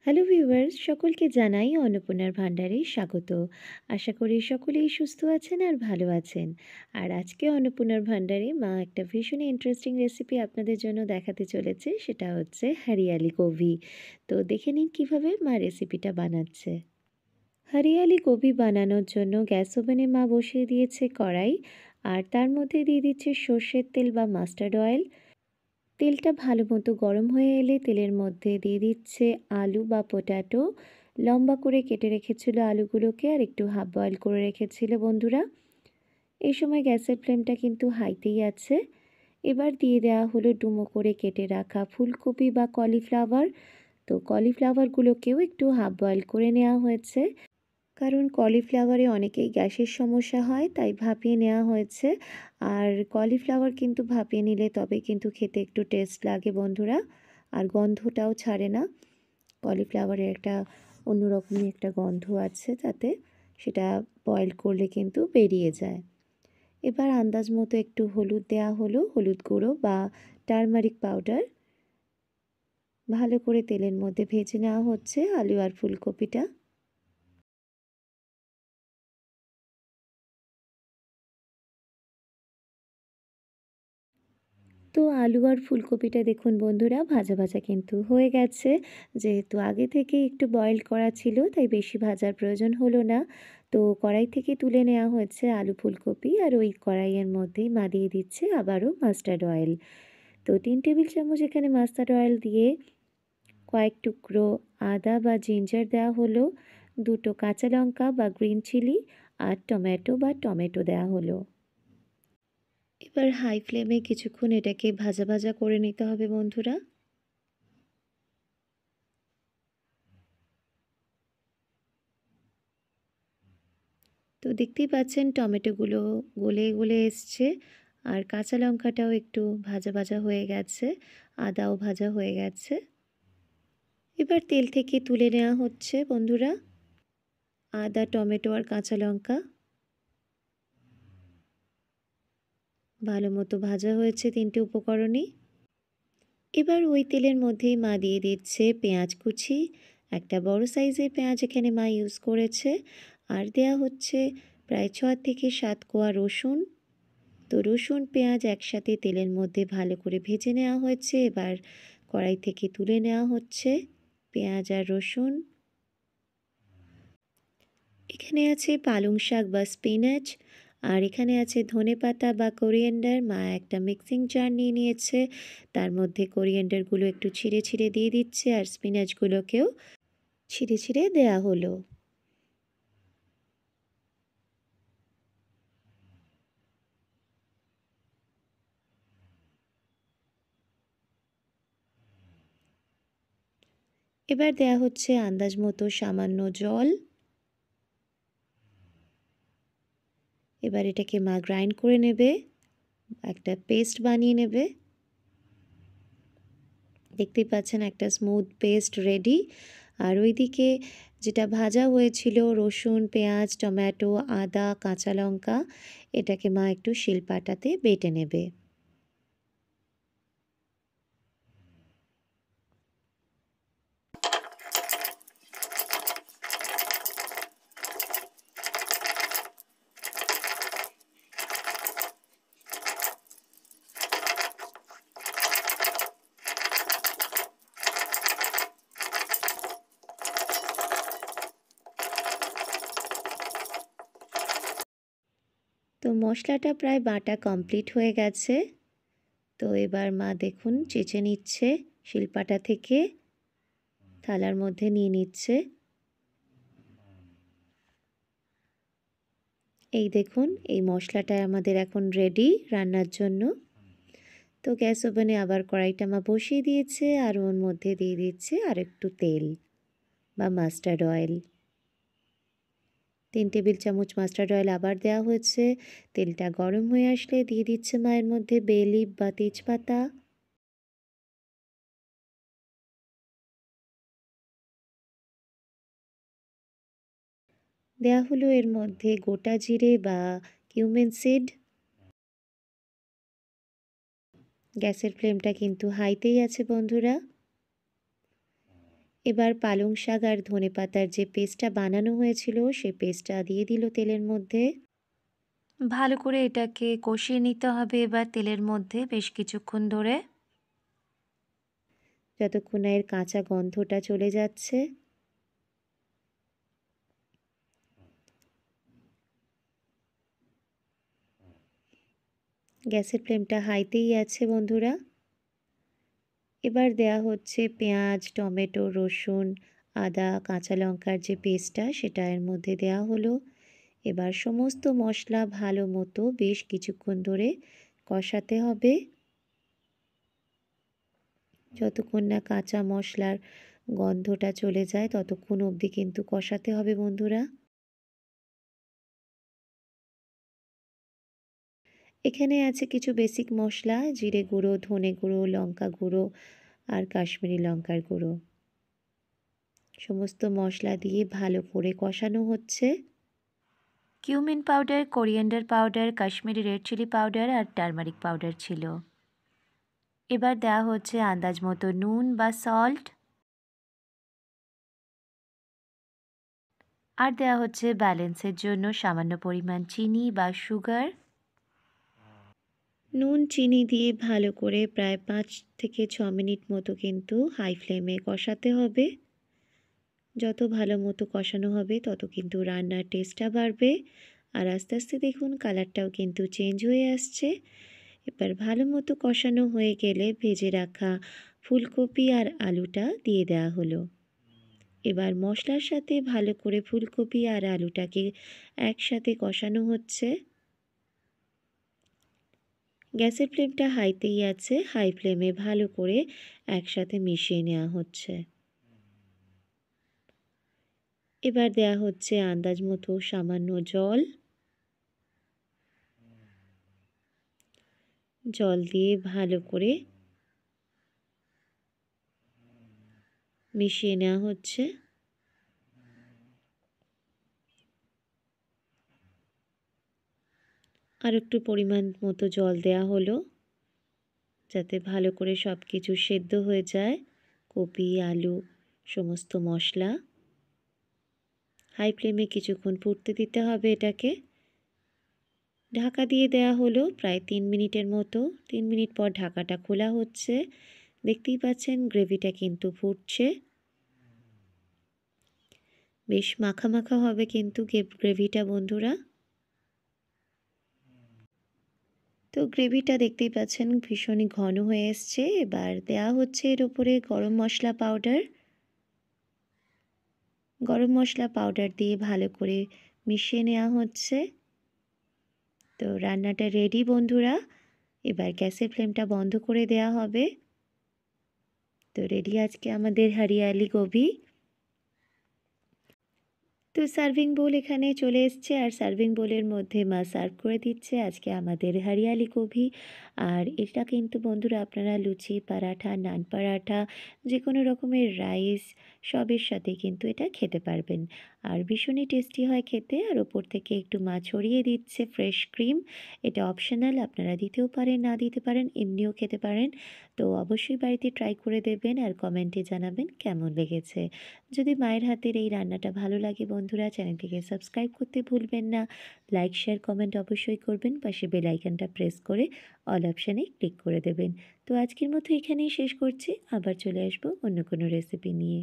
Hello viewers, সকলকে জানাই অন্নপূর্ণার ভান্ডারে স্বাগত। আশা করি সকলেই সুস্থ আছেন আর ভালো আছেন। আর আজকে অন্নপূর্ণার ভান্ডারে মা একটা ভীষণই ইন্টারেস্টিং রেসিপি আপনাদের জন্য দেখাতে চলেছে, সেটা হচ্ছে হরিয়ালি গোভি। তো দেখে নিন কিভাবে মা রেসিপিটা বানাচ্ছে। হরিয়ালি গোভি বানানোর জন্য গ্যাস ওভেনে মা বসিয়ে দিয়েছে কড়াই, আর তার মধ্যে দিয়ে দিচ্ছে সর্ষের তেল বা মাস্টার্ড অয়েল। তেলটা ভালো মতো গরম হয়ে এলে তেলের মধ্যে দিয়ে দিচ্ছে আলু বা পটাটো। লম্বা করে কেটে রেখেছিল আলুগুলোকে, আর একটু হাফ বয়েল করে রেখেছিল বন্ধুরা। এই সময় গ্যাসের ফ্লেমটা কিন্তু হাইতেই আছে। এবার দিয়ে দেওয়া হলো ডুমো করে কেটে রাখা ফুলকপি বা কলিফ্লাওয়ার। তো কলিফ্লাওয়ারগুলোকেও একটু হাফ বয়েল করে নেওয়া হয়েছে, কারণ কলিফ্লাওয়ারে অনেকেই গ্যাসের সমস্যা হয়, তাই ভাপিয়ে নেওয়া হয়েছে। আর কলিফ্লাওয়ার কিন্তু ভাপিয়ে নিলে তবে কিন্তু খেতে একটু টেস্ট লাগে বন্ধুরা, আর গন্ধটাও ছাড়ে না। কলিফ্লাওয়ারের একটা অন্যরকমই একটা গন্ধ আছে তাতে, সেটা বয়েল করলে কিন্তু বেরিয়ে যায়। এবার আন্দাজ মতো একটু হলুদ দেওয়া হলো, হলুদ গুঁড়ো বা টারমারিক পাউডার। ভালো করে তেলের মধ্যে ভেজে নেওয়া হচ্ছে আলু আর ফুলকপিটা। তো আলু আর ফুলকপিটা দেখুন বন্ধুরা, ভাজা ভাজা কিন্তু হয়ে গেছে। যেহেতু আগে থেকে একটু বয়েল করা ছিল, তাই বেশি ভাজার প্রয়োজন হলো না। তো কড়াই থেকে তুলে নেওয়া হয়েছে আলু ফুলকপি, আর ওই কড়াইয়ের মধ্যেই মা দিয়ে দিচ্ছে আবারও মাস্টার্ড অয়েল। তো 3 টেবিল চামচ এখানে মাস্টার্ড অয়েল দিয়ে কয়েক টুকরো আদা বা জিঞ্জার দেওয়া হলো, দুটো কাঁচা লঙ্কা বা গ্রিন চিলি, আর টমেটো বা টমেটো দেওয়া হলো। এবার হাই ফ্লেমে কিছুক্ষণ এটাকে ভাজা ভাজা করে নিতে হবে বন্ধুরা। তো দেখতেই পাচ্ছেন টমেটোগুলো গলে গলে এসছে, আর কাঁচা লঙ্কাটাও একটু ভাজা ভাজা হয়ে গেছে, আদাও ভাজা হয়ে গেছে। এবার তেল থেকে তুলে নেওয়া হচ্ছে বন্ধুরা আদা, টমেটো আর কাঁচা লঙ্কা। ভালো মতো ভাজা হয়েছে 3টে উপকরণই। এবার ওই তেলের মধ্যেই মা দিয়ে দিচ্ছে পেঁয়াজ কুচি। একটা বড় সাইজের পেঁয়াজ এখানে মা ইউজ করেছে। আর দেয়া হচ্ছে প্রায় 6 থেকে 7 কোয়া রসুন। তো রসুন পেঁয়াজ একসাথে তেলের মধ্যে ভালো করে ভেজে নেওয়া হয়েছে। এবার কড়াই থেকে তুলে নেওয়া হচ্ছে পেঁয়াজ আর রসুন। এখানে আছে পালং শাক বা স্পিনাচ, আর এখানে আছে ধনেপাতা বা কোরিয়েন্ডার। মা একটা মিক্সিং জার নিয়ে নিয়েছে, তার মধ্যে কোরিয়েন্ডারগুলো একটু ছিঁড়ে ছিঁড়ে দিয়ে দিচ্ছে, আর স্পিনাচগুলোকেও ছিঁড়ে ছিঁড়ে দেয়া হলো। এবার দেয়া হচ্ছে আন্দাজ মতো সামান্য জল। এবার এটাকে মা গ্রাইন্ড করে নেবে, একটা পেস্ট বানিয়ে নেবে। দেখতেই পাচ্ছেন একটা স্মুথ পেস্ট রেডি। আর ওইদিকে যেটা ভাজা হয়েছিল রসুন, পেঁয়াজ, টমেটো, আদা, কাঁচা লঙ্কা, এটাকে মা একটু শিলপাটাতে বেটে নেবে। তো মশলাটা প্রায় বাটা কমপ্লিট হয়ে গেছে। তো এবার মা দেখুন চেঁচে নিচ্ছে শিলপাটা থেকে, থালার মধ্যে নিয়ে নিচ্ছে। এই দেখুন, এই মশলাটা আমাদের এখন রেডি রান্নার জন্য। তো গ্যাস ওভেনে আবার কড়াইটা মা বসিয়ে দিয়েছে, আর ওর মধ্যে দিয়ে দিচ্ছে আর একটু তেল বা মাস্টার্ড অয়েল। 3 টেবিল চামচ মাস্টার্ড অয়েল আবার দেওয়া হয়েছে। তেলটা গরম হয়ে আসলে দিয়ে দিচ্ছে মায়ের মধ্যে বে লিফ বা তেজপাতা। দেওয়া হলো এর মধ্যে গোটা জিরে বা কিউমিন সিড। গ্যাসের ফ্লেমটা কিন্তু হাইতেই আছে বন্ধুরা। এবার পালং শাক আর ধনেপাতার যে পেস্টটা বানানো হয়েছিল সেই পেস্টটা দিয়ে দিল তেলের মধ্যে। ভালো করে এটাকে কষিয়ে নিতে হবে এবার তেলের মধ্যে বেশ কিছুক্ষণ ধরে। যতক্ষণ না এর কাঁচা গন্ধটা চলে যাচ্ছে। গ্যাসের ফ্লেমটা হাইতেই আছে বন্ধুরা। এবার দেয়া হচ্ছে পেঁয়াজ, টমেটো, রসুন, আদা, কাঁচা লঙ্কার যে পেস্টটা সেটা এর মধ্যে দেয়া হলো। এবার সমস্ত মশলা ভালো মতো বেশ কিছুক্ষণ ধরে কষাতে হবে। যতক্ষণ না কাঁচা মশলার গন্ধটা চলে যায় ততক্ষণ অবধি কিন্তু কষাতে হবে বন্ধুরা। এখানে আছে কিছু বেসিক মশলা, জিরে গুঁড়ো, ধনে গুঁড়ো, লঙ্কা গুঁড়ো আর কাশ্মীরি লঙ্কার গুঁড়ো। সমস্ত মশলা দিয়ে ভালো করে কষানো হচ্ছে। Cumin powder, coriander powder, Kashmiri red chilli powder আর টারমারিক পাউডার ছিল। এবার দেওয়া হচ্ছে আন্দাজ মতো নুন বা সল্ট, আর দেওয়া হচ্ছে ব্যালেন্সের জন্য সামান্য পরিমাণ চিনি বা সুগার। নুন চিনি দিয়ে ভালো করে প্রায় 5 থেকে 6 মিনিট মতো কিন্তু হাই ফ্লেমে কষাতে হবে। যত ভালো মতো কষানো হবে তত কিন্তু রান্নার টেস্টটা বাড়বে। আর আস্তে আস্তে দেখুন কালারটাও কিন্তু চেঞ্জ হয়ে আসছে। এবার ভালো মতো কষানো হয়ে গেলে ভেজে রাখা ফুলকপি আর আলুটা দিয়ে দেওয়া হলো। এবার মশলার সাথে ভালো করে ফুলকপি আর আলুটাকে একসাথে কষানো হচ্ছে। গ্যাসের ফ্লেমটা হাইতেই আছে, হাই ফ্লেমে ভালো করে একসাথে মিশিয়ে নেওয়া হচ্ছে। এবার দেয়া হচ্ছে আন্দাজ মতো সামান্য জল। জল দিয়ে ভালো করে মিশিয়ে নেওয়া হচ্ছে। আর একটু পরিমাণ মতো জল দেয়া হলো যাতে ভালো করে সব কিছু সেদ্ধ হয়ে যায়, কপি, আলু, সমস্ত মশলা। হাই ফ্লেমে কিছুক্ষণ ফুটতে দিতে হবে এটাকে। ঢাকা দিয়ে দেয়া হলো প্রায় 3 মিনিটের মতো। 3 মিনিট পর ঢাকাটা খোলা হচ্ছে। দেখতেই পাচ্ছেন গ্রেভিটা কিন্তু ফুটছে। বেশ মাখা মাখা হবে কিন্তু গ্রেভিটা বন্ধুরা। তো গ্রেভিটা দেখতেই পাচ্ছেন ভীষণই ঘন হয়ে এসছে। এবার দেয়া হচ্ছে এর উপরে গরম মশলা পাউডার। গরম মশলা পাউডার দিয়ে ভালো করে মিশিয়ে নেওয়া হচ্ছে। তো রান্নাটা রেডি বন্ধুরা। এবার গ্যাসের ফ্লেমটা বন্ধ করে দেয়া হবে। তো রেডি আজকে আমাদের হরিয়ালি গোবি। তো সার্ভিং বোল এখানে চলে এসছে আর সার্ভিং বোলের মধ্যে মা সার্ভ করে দিচ্ছে আজকে আমাদের হরিয়ালি গোবি। আর এটা কিন্তু বন্ধুরা আপনারা লুচি, পরাঠা, নান পরাঠা, যে কোনো রকমের রাইস সবের সাথে কিন্তু এটা খেতে পারবেন। আর ভীষণই টেস্টি হয় খেতে। আর ওপর থেকে একটু মা ছড়িয়ে দিচ্ছে ফ্রেশ ক্রিম। এটা অপশনাল, আপনারা দিতেও পারেন, না দিতে পারেন, এমনিও খেতে পারেন। তো অবশ্যই বাড়িতে ট্রাই করে দেবেন আর কমেন্টে জানাবেন কেমন লেগেছে। যদি মায়ের হাতের এই রান্নাটা ভালো লাগে বন্ধুরা চ্যানেলটিকে সাবস্ক্রাইব করতে ভুলবেন না। লাইক, শেয়ার, কমেন্ট অবশ্যই করবেন। পাশে বেল আইকনটা প্রেস করে অল অপশানে ক্লিক করে দেবেন। তো আজকের মতো এখানেই শেষ করছি। আবার চলে আসবো অন্য কোনো রেসিপি নিয়ে।